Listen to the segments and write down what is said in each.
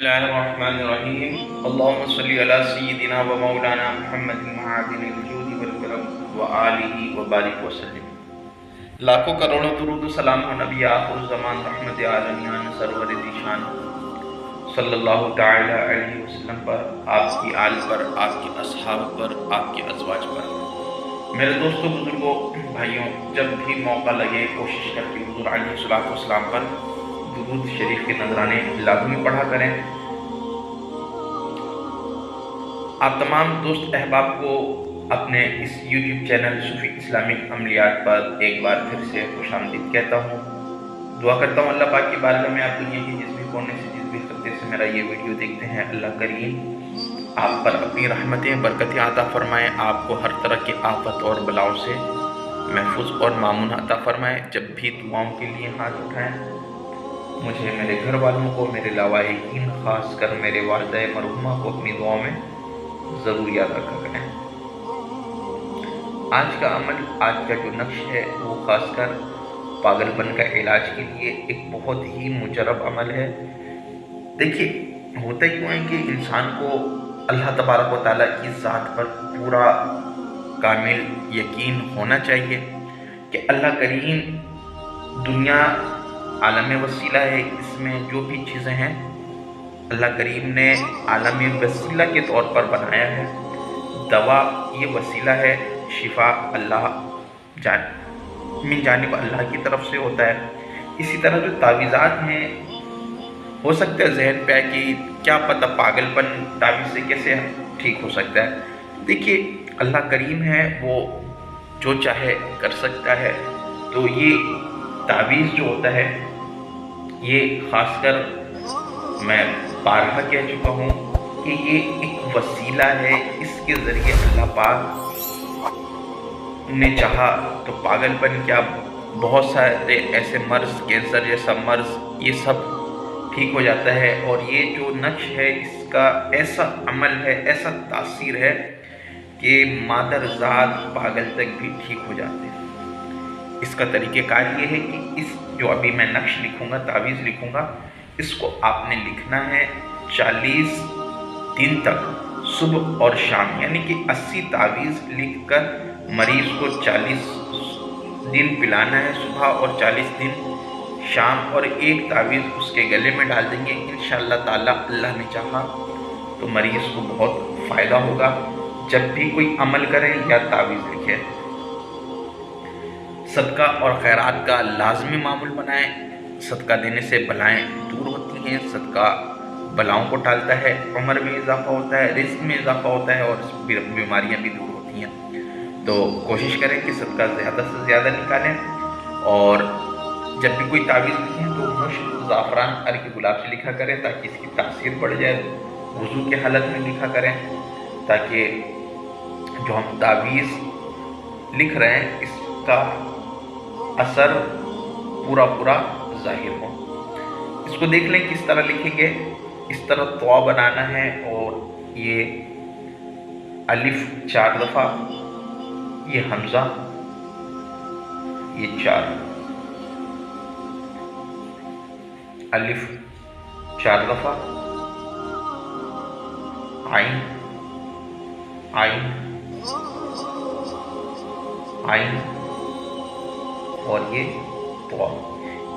बिस्मिल्लाहिर्रहमानिर्रहीम। अल्लाहुम्मा सल्ली अला सय्यिदिना व मौलाना मुहम्मदिन मआदिनिल जूद वल करम व आलिहि व बारिक व सल्लिम। लाखों करोड़ों दुरूद सलाम हो नबी आखिर ज़मान रहमत आलमीन सरवर ज़ीशान सल्लल्लाहु तआला अलैहि वसल्लम पर, आपकी आल पर, आपके असहाब पर, आपके अज़वाज पर। मेरे दोस्तों, बुजुर्गों, भाइयों, जब भी मौका लगे कोशिश करके हुज़ूर अलैहिस्सलातु वस्सलाम पर दुरूद शरीफ के नजराने लाज़मी पढ़ा करें। आप तमाम दोस्त अहबाब को अपने इस YouTube चैनल सूफी इस्लामिक अमलियात पर एक बार फिर से खुशामदीद कहता हूँ। दुआ करता हूँ अल्लाह पाक की बारगाह में, आप दुनिया के जिस भी कोने से, जिस भी खत्ते से मेरा ये वीडियो देखते हैं, अल्लाह करीम आप पर अपनी रहमतें बरकतें अता फरमाएँ, आपको हर तरह की आफत और बलाओं से महफूज और मामून अता फरमाएँ। जब भी दुआओं के लिए हाथ उठाएँ, मुझे, मेरे घर वालों को, मेरे लावाहिकीन, ख़ास कर मेरे वालिदा मरहुमा को अपनी दुआओं में ज़रूर याद रखा करें। आज का अमल, आज का जो नक्श है, वो ख़ासकर पागलपन का इलाज के लिए एक बहुत ही मुजरब अमल है। देखिए, होता क्यों है कि इंसान को अल्लाह तबारक व तआला की ज़ात पर पूरा कामिल यकीन होना चाहिए कि अल्लाह करीम दुनिया आलम वसीला है, इसमें जो भी चीज़ें हैं अल्लाह करीम ने आलम वसीला के तौर पर बनाया है। दवा ये वसीला है, शिफा अल्लाह मिन जानिब अल्लाह की तरफ से होता है। इसी तरह जो तावीज़ात हैं, हो सकता है जहन पे आए कि क्या पता पागलपन तावीज़ से कैसे ठीक हो सकता है। देखिए, अल्लाह करीम है, वो जो चाहे कर सकता है। तो ये तावीज़ जो होता है, ये ख़ासकर मैं बारहा कह चुका हूँ कि ये एक वसीला है। इसके ज़रिए अल्लाह पाक ने चाहा तो पागलपन क्या, बहुत सारे ऐसे मर्ज़, कैंसर जैसा मर्ज़, ये सब ठीक हो जाता है। और ये जो नक्श है, इसका ऐसा अमल है, ऐसा तासीर है कि मादर ज़ात पागल तक भी ठीक हो जाते हैं। इसका तरीक़ेकार ये है कि इस जो अभी मैं नक्श लिखूँगा, तावीज़ लिखूँगा, इसको आपने लिखना है 40 दिन तक, सुबह और शाम, यानी कि 80 तावीज़ लिखकर मरीज़ को 40 दिन पिलाना है, सुबह और 40 दिन शाम, और एक तावीज़ उसके गले में डाल देंगे। इंशाअल्लाह ताला अल्लाह ने चाहा तो मरीज़ को बहुत फ़ायदा होगा। जब भी कोई अमल करें या तावीज़ लिखें, सदका और खैरात का लाजमी मामूल बनाएं। सदका देने से बलाएं दूर होती हैं, सदका बलाओं को टालता है, उम्र में इजाफा होता है, रिस्क में इजाफा होता है, और बीमारियां भी दूर होती हैं। तो कोशिश करें कि सदका ज़्यादा से ज़्यादा निकालें। और जब भी कोई तावीज़ लिखें तो मुश्क, ज़ाफ़रान, अर्क गुलाब से लिखा करें ताकि इसकी तासीर बढ़ जाए। वज़ू के हालत में लिखा करें ताकि जो हम तावीज़ लिख रहे हैं इसका असर पूरा ज़ाहिर हो। इसको देख लें किस तरह लिखेंगे। इस तरह तवा बनाना है, और ये अलिफ 4 दफ़ा, ये हमज़ा, ये 4, अलिफ 4 दफ़ा, आइन, आइन, आइन, और ये तवा।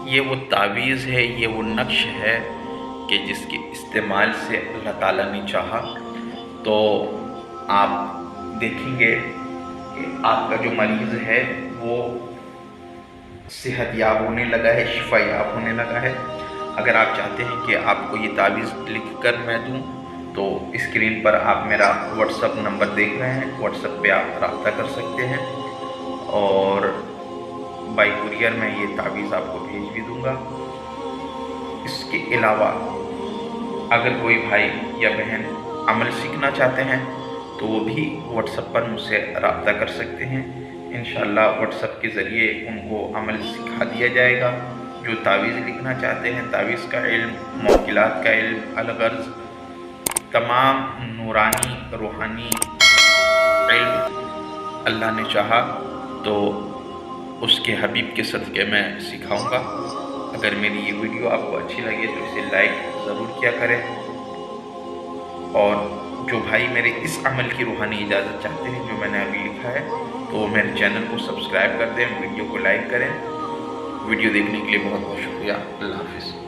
ये वो तावीज़ है, ये वो नक्श है कि जिसके इस्तेमाल से अल्लाह ताला ने चाहा तो आप देखेंगे कि आपका जो मरीज़ है वो सेहत याब होने लगा है, शिफा याब होने लगा है। अगर आप चाहते हैं कि आपको ये तावीज़ लिख कर मैं दूँ तो स्क्रीन पर आप मेरा व्हाट्सअप नंबर देख रहे हैं, व्हाट्सअप पे आप रब्ता कर सकते हैं, और बाई कुरियर में ये तावीज़ आपको भेज भी दूंगा। इसके अलावा अगर कोई भाई या बहन अमल सीखना चाहते हैं तो वो भी व्हाट्सएप पर मुझसे रब्ता कर सकते हैं। इंशाअल्लाह व्हाट्सएप के ज़रिए उनको अमल सिखा दिया जाएगा। जो तावीज़ लिखना चाहते हैं, तावीज़ का इल्म, मौकिलात का इल्म, अलगर्ज़, तमाम नूरानी रूहानी इल्म अल्लाह ने चाहा तो उसके हबीब के सदक़े में सिखाऊंगा। अगर मेरी ये वीडियो आपको अच्छी लगे तो इसे लाइक ज़रूर किया करें। اور جو بھائی میرے اس عمل کی روحانی اجازت چاہتے ہیں جو میں نے ابھی لکھا ہے، تو وہ میرے چینل کو سبسکرائب کر دیں، ویڈیو کو لائک کریں۔ ویڈیو دیکھنے کے لیے بہت بہت شکریہ۔ اللہ حافظ۔